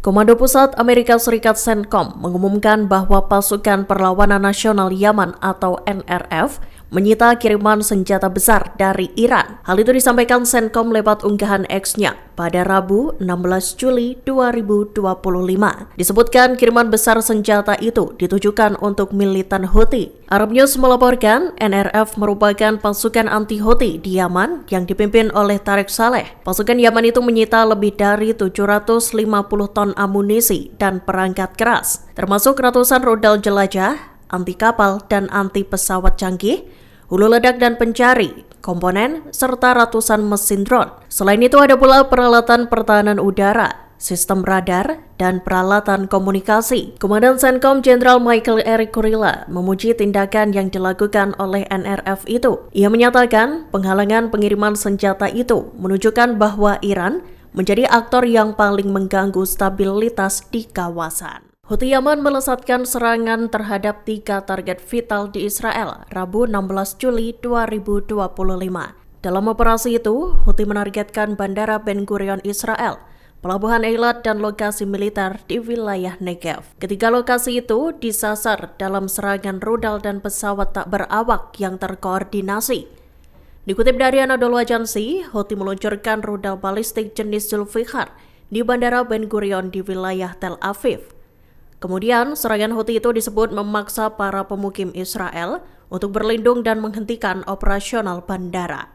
Komando Pusat Amerika Serikat CENTCOM mengumumkan bahwa Pasukan Perlawanan Nasional Yaman atau NRF menyita kiriman senjata besar dari Iran. Hal itu disampaikan CENTCOM lewat unggahan X-nya pada Rabu 16 Juli 2025. Disebutkan kiriman besar senjata itu ditujukan untuk militan Houthi. Arab News melaporkan NRF merupakan pasukan anti-Houthi di Yaman yang dipimpin oleh Tariq Saleh. Pasukan Yaman itu menyita lebih dari 750 ton amunisi dan perangkat keras, termasuk ratusan rudal jelajah, anti kapal dan anti pesawat canggih, hulu ledak dan pencari, komponen, serta ratusan mesin drone. Selain itu ada pula peralatan pertahanan udara, sistem radar, dan peralatan komunikasi. Komandan CENTCOM Jenderal Michael Eric Kurilla memuji tindakan yang dilakukan oleh NRF itu. Ia menyatakan penghalangan pengiriman senjata itu menunjukkan bahwa Iran menjadi aktor yang paling mengganggu stabilitas di kawasan. Houthi Yaman melesatkan serangan terhadap 3 target vital di Israel Rabu 16 Juli 2025. Dalam operasi itu, Houthi menargetkan Bandara Ben Gurion Israel, Pelabuhan Eilat dan lokasi militer di wilayah Negev. Ketiga lokasi itu disasar dalam serangan rudal dan pesawat tak berawak yang terkoordinasi. Dikutip dari Anadolu Agency, Houthi meluncurkan rudal balistik jenis Zulfiqar di Bandara Ben Gurion di wilayah Tel Aviv. Kemudian, serangan Houthi itu disebut memaksa para pemukim Israel untuk berlindung dan menghentikan operasional bandara.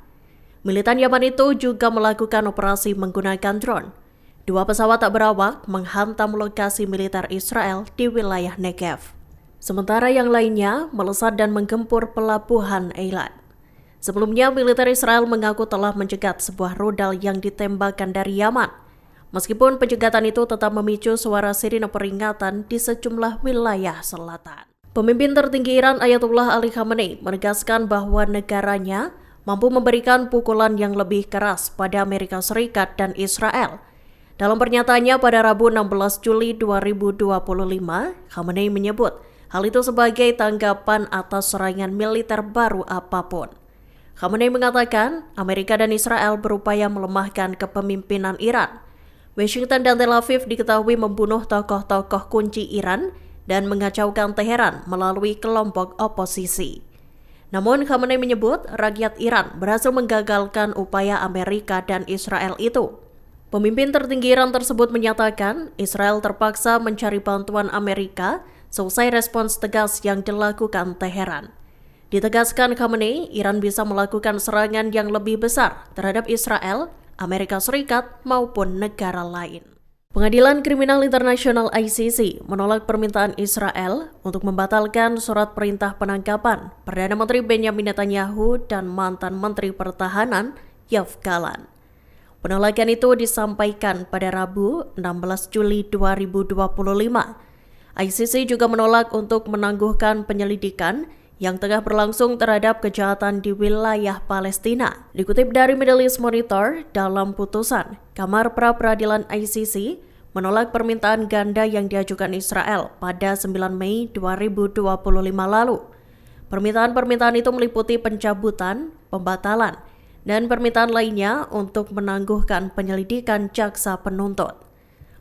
Militan Yaman itu juga melakukan operasi menggunakan drone. 2 pesawat tak berawak menghantam lokasi militer Israel di wilayah Negev. Sementara yang lainnya melesat dan menggempur pelabuhan Eilat. Sebelumnya, militer Israel mengaku telah mencegat sebuah rudal yang ditembakkan dari Yaman. Meskipun pencegatan itu tetap memicu suara sirine peringatan di sejumlah wilayah selatan. Pemimpin tertinggi Iran Ayatollah Ali Khamenei menegaskan bahwa negaranya mampu memberikan pukulan yang lebih keras pada Amerika Serikat dan Israel. Dalam pernyataannya pada Rabu 16 Juli 2025, Khamenei menyebut hal itu sebagai tanggapan atas serangan militer baru apapun. Khamenei mengatakan Amerika dan Israel berupaya melemahkan kepemimpinan Iran. Washington dan Tel Aviv diketahui membunuh tokoh-tokoh kunci Iran dan mengacaukan Teheran melalui kelompok oposisi. Namun Khamenei menyebut rakyat Iran berhasil menggagalkan upaya Amerika dan Israel itu. Pemimpin tertinggi Iran tersebut menyatakan Israel terpaksa mencari bantuan Amerika selesai respons tegas yang dilakukan Teheran. Ditegaskan Khamenei, Iran bisa melakukan serangan yang lebih besar terhadap Israel, Amerika Serikat, maupun negara lain. Pengadilan Kriminal Internasional ICC menolak permintaan Israel untuk membatalkan surat perintah penangkapan Perdana Menteri Benjamin Netanyahu dan mantan Menteri Pertahanan Yoav Gallant. Penolakan itu disampaikan pada Rabu 16 Juli 2025. ICC juga menolak untuk menangguhkan penyelidikan yang tengah berlangsung terhadap kejahatan di wilayah Palestina. Dikutip dari Middle East Monitor, dalam putusan, Kamar Pra-peradilan ICC menolak permintaan ganda yang diajukan Israel pada 9 Mei 2025 lalu. Permintaan-permintaan itu meliputi pencabutan, pembatalan, dan permintaan lainnya untuk menangguhkan penyelidikan jaksa penuntut.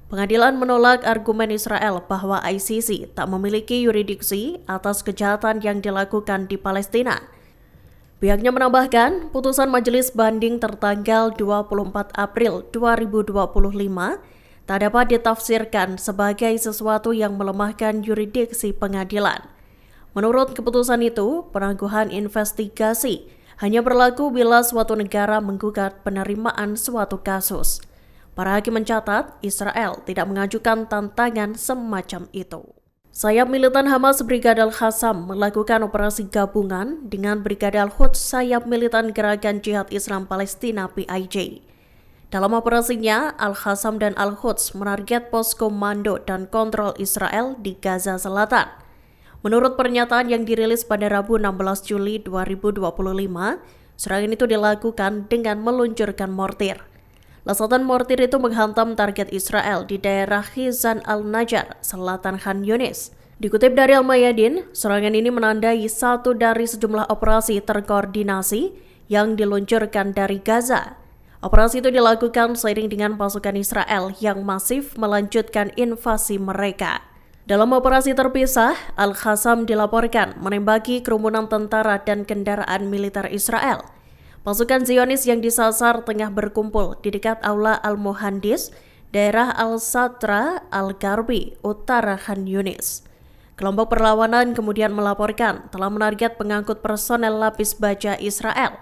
Pengadilan menolak argumen Israel bahwa ICC tak memiliki yurisdiksi atas kejahatan yang dilakukan di Palestina. Pihaknya menambahkan, putusan majelis banding tertanggal 24 April 2025 tak dapat ditafsirkan sebagai sesuatu yang melemahkan yurisdiksi pengadilan. Menurut keputusan itu, penangguhan investigasi hanya berlaku bila suatu negara menggugat penerimaan suatu kasus. Para hakim mencatat Israel tidak mengajukan tantangan semacam itu. Sayap militan Hamas Brigade Al-Qassam melakukan operasi gabungan dengan Brigade Al-Quds sayap militan Gerakan Jihad Islam Palestina PIJ. Dalam operasinya, Al-Qassam dan Al-Quds menarget pos komando dan kontrol Israel di Gaza Selatan. Menurut pernyataan yang dirilis pada Rabu 16 Juli 2025, serangan itu dilakukan dengan meluncurkan mortir. Lesakan mortir itu menghantam target Israel di daerah Khizan al-Najjar, selatan Khan Yunis. Dikutip dari Al-Mayadin, serangan ini menandai satu dari sejumlah operasi terkoordinasi yang diluncurkan dari Gaza. Operasi itu dilakukan seiring dengan pasukan Israel yang masif melanjutkan invasi mereka. Dalam operasi terpisah, Al-Qassam dilaporkan menembaki kerumunan tentara dan kendaraan militer Israel. Pasukan Zionis yang disasar tengah berkumpul di dekat Aula Al-Muhandis, daerah Al-Satra, Al-Garbi, utara Khan Yunis. Kelompok perlawanan kemudian melaporkan telah menarget pengangkut personel lapis baja Israel.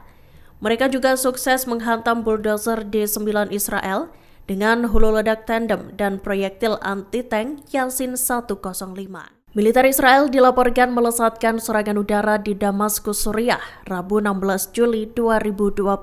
Mereka juga sukses menghantam bulldozer D9 Israel dengan hulu ledak tandem dan proyektil anti-tank Yasin 105. Militer Israel dilaporkan melesatkan serangan udara di Damaskus, Suriah, Rabu 16 Juli 2025.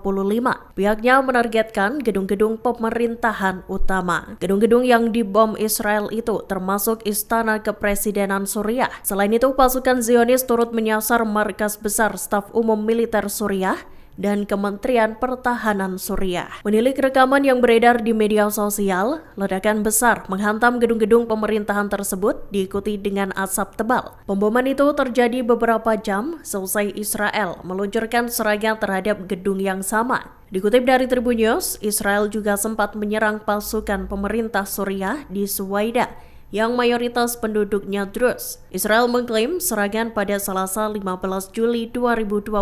Pihaknya menargetkan gedung-gedung pemerintahan utama. Gedung-gedung yang dibom Israel itu termasuk Istana Kepresidenan Suriah. Selain itu, pasukan Zionis turut menyasar markas besar Staf Umum Militer Suriah dan Kementerian Pertahanan Suriah. Menilik rekaman yang beredar di media sosial, ledakan besar menghantam gedung-gedung pemerintahan tersebut diikuti dengan asap tebal. Pemboman itu terjadi beberapa jam seusai Israel meluncurkan serangan terhadap gedung yang sama. Dikutip dari Tribun News, Israel juga sempat menyerang pasukan pemerintah Suriah di Suwaida yang mayoritas penduduknya Druze. Israel mengklaim serangan pada Selasa 15 Juli 2025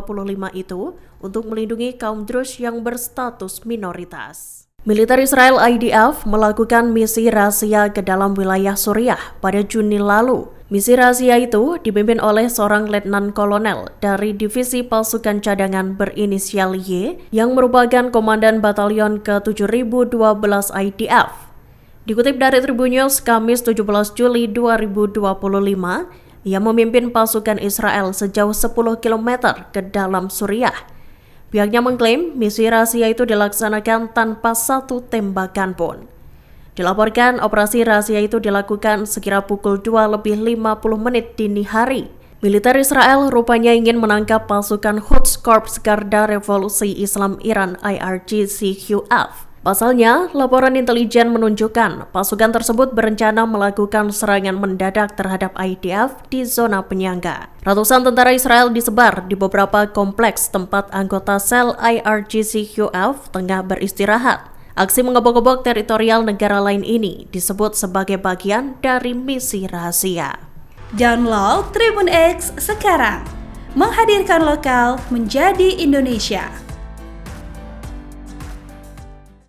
itu untuk melindungi kaum Druze yang berstatus minoritas. Militer Israel IDF melakukan misi rahasia ke dalam wilayah Suriah pada Juni lalu. Misi rahasia itu dipimpin oleh seorang letnan kolonel dari divisi pasukan cadangan berinisial Y yang merupakan komandan batalion ke-7012 IDF. Dikutip dari Tribun News, Kamis 17 Juli 2025, ia memimpin pasukan Israel sejauh 10 km ke dalam Suriah. Pihaknya mengklaim misi rahasia itu dilaksanakan tanpa satu tembakan pun. Dilaporkan operasi rahasia itu dilakukan sekira pukul 2:50 dini hari. Militer Israel rupanya ingin menangkap pasukan Quds Corps Garda Revolusi Islam Iran IRGC-QF. Pasalnya, laporan intelijen menunjukkan pasukan tersebut berencana melakukan serangan mendadak terhadap IDF di zona penyangga. Ratusan tentara Israel disebar di beberapa kompleks tempat anggota sel IRGC-QF tengah beristirahat. Aksi mengebok-gebok teritorial negara lain ini disebut sebagai bagian dari misi rahasia. Download Tribun X sekarang, menghadirkan lokal menjadi Indonesia.